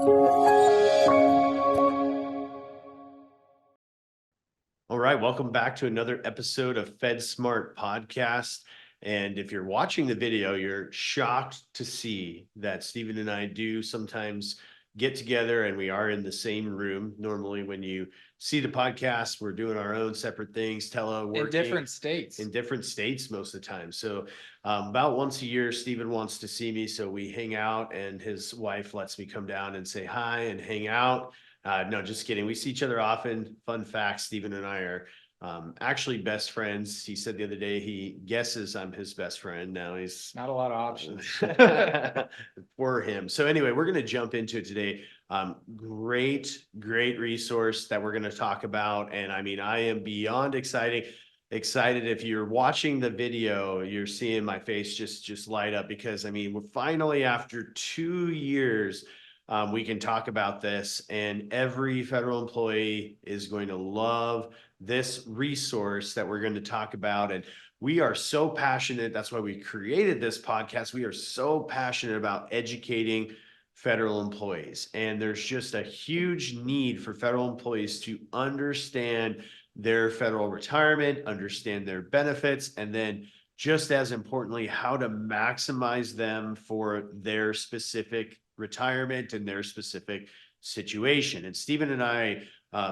All right, welcome back to another episode of FedSmart Podcast. And if you're watching the video, you're shocked to see that Steven and I do sometimes get together and we are in the same room. Normally, when you see the podcast, we're doing our own separate things, teleworking. In different states. In different states most of the time. So about once a year, Steven wants to see me. So we hang out and his wife lets me come down and say hi and hang out. No, just kidding. We see each other often. Fun fact, Steven and I are actually best friends. He said the other day he guesses I'm his best friend. Now he's Not a lot of options. for him. So anyway, we're going to jump into it today. Great resource that we're going to talk about. And I mean, I am beyond excited. If you're watching the video, you're seeing my face just light up because I mean, we're finally after 2 years. We can talk about this, and every federal employee is going to love this resource that we're going to talk about. And we are so passionate. That's why we created this podcast. We are so passionate about educating federal employees. And there's just a huge need for federal employees to understand their federal retirement, understand their benefits, and then just as importantly, how to maximize them for their specific retirement and their specific situation. And Steven and I,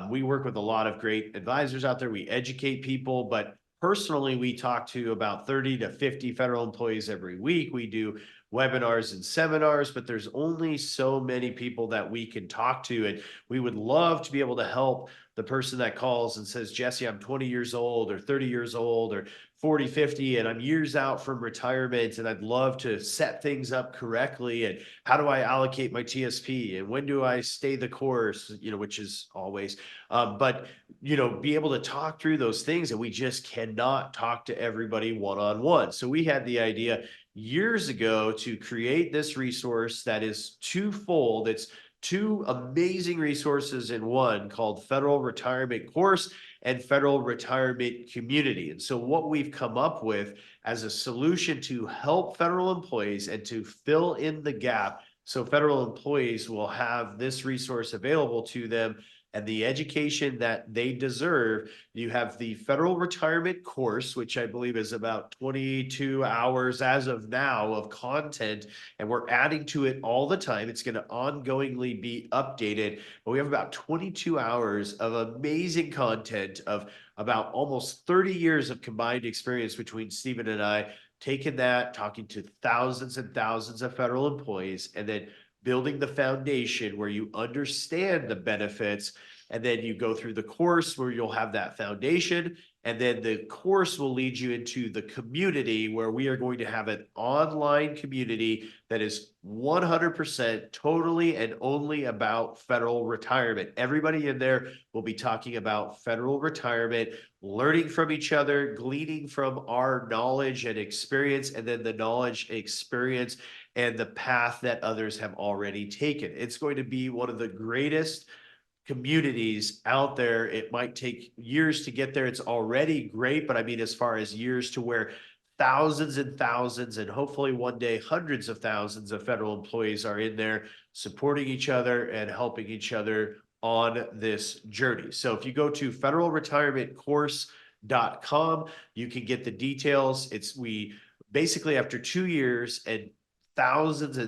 we work with a lot of great advisors out there. We educate people, but personally, we talk to about 30 to 50 federal employees every week. We do webinars and seminars, but there's only so many people that we can talk to. And we would love to be able to help the person that calls and says, Jesse, I'm 20 years old or 30 years old or 40, 50, and I'm years out from retirement, and I'd love to set things up correctly. And how do I allocate my TSP? And when do I stay the course, which is always, but, be able to talk through those things. And we just cannot talk to everybody one-on-one. So we had the idea years ago to create this resource that is twofold. It's two amazing resources in one called Federal Retirement Course and Federal Retirement Community. And so what we've come up with as a solution to help federal employees and to fill in the gap so federal employees will have this resource available to them and the education that they deserve. You have the Federal Retirement Course, which I believe is about 22 hours as of now of content, and we're adding to it all the time. It's going to ongoingly be updated, but we have about 22 hours of amazing content of about almost 30 years of combined experience between Steven and I, taking that, talking to thousands and thousands of federal employees, and then building the foundation where you understand the benefits, and then you go through the course where you'll have that foundation, and then the course will lead you into the community where we are going to have an online community that is 100% totally and only about federal retirement. Everybody in there will be talking about federal retirement, learning from each other, gleaning from our knowledge and experience, and then the knowledge, experience, and the path that others have already taken. It's going to be one of the greatest communities out there. It might take years to get there. It's already great, but I mean, as far as years to where thousands and thousands, and hopefully one day hundreds of thousands of federal employees are in there supporting each other and helping each other on this journey. So if you go to federalretirementcourse.com, you can get the details. We basically, after 2 years and thousands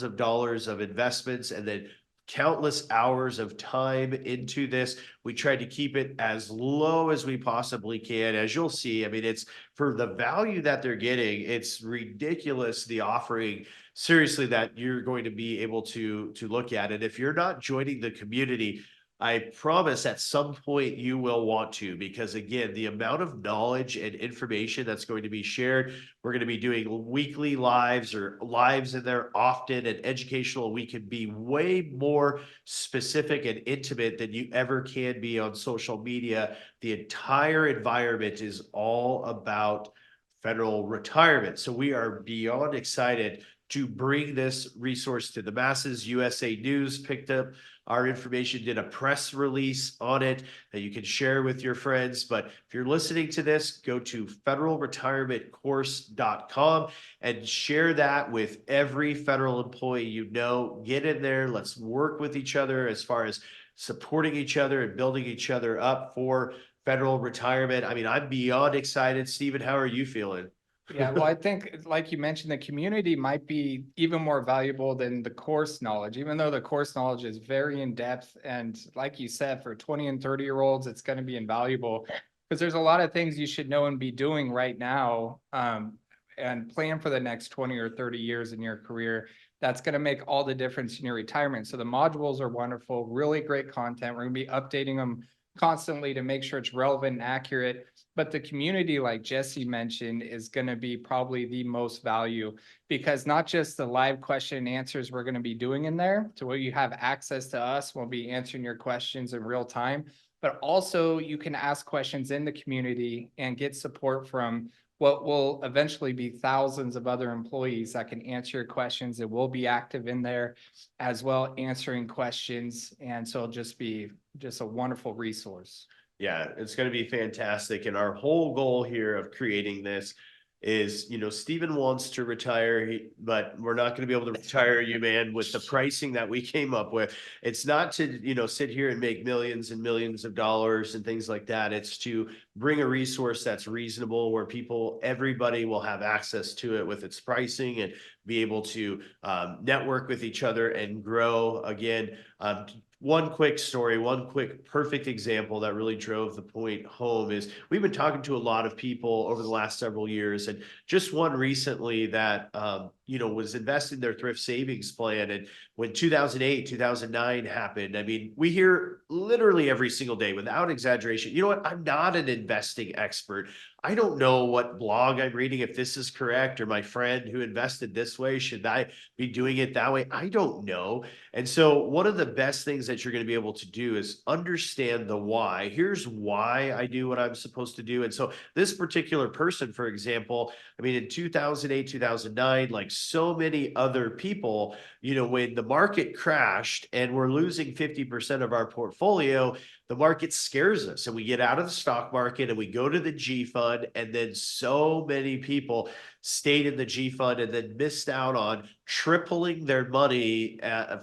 of dollars of investments, and then countless hours of time into this, we tried to keep it as low as we possibly can. As you'll see, I mean, it's for the value that they're getting, it's ridiculous, the offering, seriously, that you're going to be able to look at it. If you're not joining the community, I promise at some point you will want to, because again, the amount of knowledge and information that's going to be shared, we're going to be doing weekly lives or lives in there often and educational. We can be way more specific and intimate than you ever can be on social media. The entire environment is all about federal retirement. So we are beyond excited to bring this resource to the masses. USA News picked up our information, did a press release on it that you can share with your friends. But if you're listening to this, go to federalretirementcourse.com and share that with every federal employee you know. Get in there. Let's work with each other as far as supporting each other and building each other up for federal retirement. I mean, I'm beyond excited. Stephen, how are you feeling? Yeah, well, I think, like you mentioned, the community might be even more valuable than the course knowledge, even though the course knowledge is very in depth. And like you said, for 20 and 30-year-olds, it's going to be invaluable because there's a lot of things you should know and be doing right now, and plan for the next 20 or 30 years in your career. That's going to make all the difference in your retirement. So the modules are wonderful, really great content. We're going to be updating them constantly to make sure it's relevant and accurate. But the community, like Jesse mentioned, is going to be probably the most value, because not just the live question and answers we're going to be doing in there, to where you have access to us, we'll be answering your questions in real time, but also you can ask questions in the community and get support from what will eventually be thousands of other employees that can answer your questions. It will be active in there as well, answering questions. And so it'll just be a wonderful resource. Yeah, it's going to be fantastic. And our whole goal here of creating this is, Stephen wants to retire, but we're not going to be able to retire you, man, with the pricing that we came up with. It's not to, sit here and make millions and millions of dollars and things like that. It's to bring a resource that's reasonable, where everybody will have access to it with its pricing and be able to network with each other and grow. Again, one quick story, one quick perfect example that really drove the point home is we've been talking to a lot of people over the last several years, and just one recently that, was invested in their thrift savings plan. And when 2008, 2009 happened, I mean, we hear literally every single day, without exaggeration, you know what? I'm not an investing expert. I don't know what blog I'm reading, if this is correct, or my friend who invested this way, should I be doing it that way? I don't know. And so one of the best things that you're going to be able to do is understand the why. Here's why I do what I'm supposed to do. And so this particular person, for example, I mean, in 2008, 2009, like so many other people, when the market crashed and we're losing 50% of our portfolio, the market scares us and we get out of the stock market and we go to the G fund. And then so many people stayed in the G fund and then missed out on tripling their money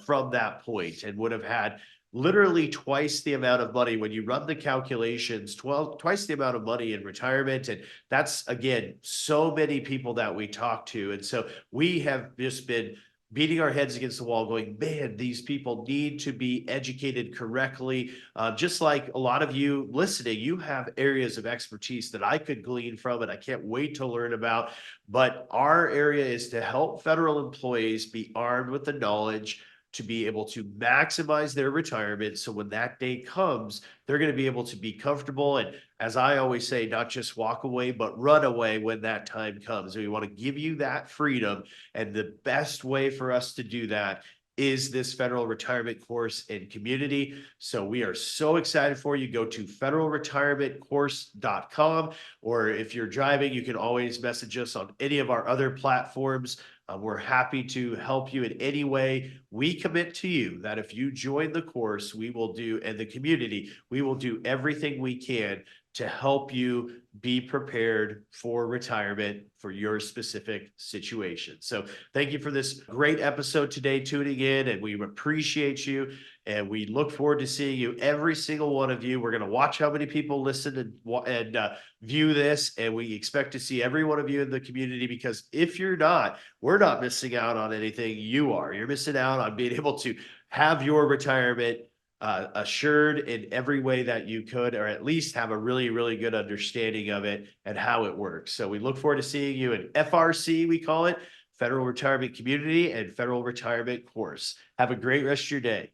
from that point, and would have had literally twice the amount of money when you run the calculations, twice the amount of money in retirement. And that's, again, so many people that we talk to. And so we have just been beating our heads against the wall going, man, these people need to be educated correctly. Just like a lot of you listening, you have areas of expertise that I could glean from, and I can't wait to learn about. But our area is to help federal employees be armed with the knowledge to be able to maximize their retirement. So when that day comes, they're going to be able to be comfortable. And as I always say, not just walk away, but run away when that time comes. We want to give you that freedom. And the best way for us to do that is this federal retirement course and community. So we are so excited for you. Go to federalretirementcourse.com, or if you're driving, you can always message us on any of our other platforms. We're happy to help you in any way. We commit to you that if you join the course, we will do, and the community, we will do everything we can to help you be prepared for retirement for your specific situation. So thank you for this great episode today, tuning in, and we appreciate you. And we look forward to seeing you, every single one of you. We're going to watch how many people listen and view this, and we expect to see every one of you in the community, because if you're not, we're not missing out on anything. You are. You're missing out on being able to have your retirement assured in every way that you could, or at least have a really, really good understanding of it and how it works. So we look forward to seeing you in FRC, we call it, Federal Retirement Community and Federal Retirement Course. Have a great rest of your day.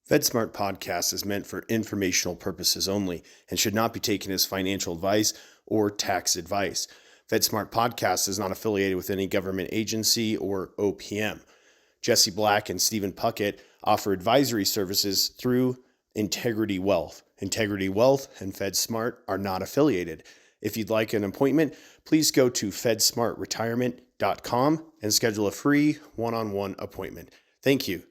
FedSmart Podcast is meant for informational purposes only and should not be taken as financial advice or tax advice. FedSmart Podcast is not affiliated with any government agency or OPM. Jesse Black and Steven Puckett offer advisory services through Integrity Wealth. Integrity Wealth and FedSmart are not affiliated. If you'd like an appointment, please go to FedSmartRetirement.com and schedule a free one-on-one appointment. Thank you.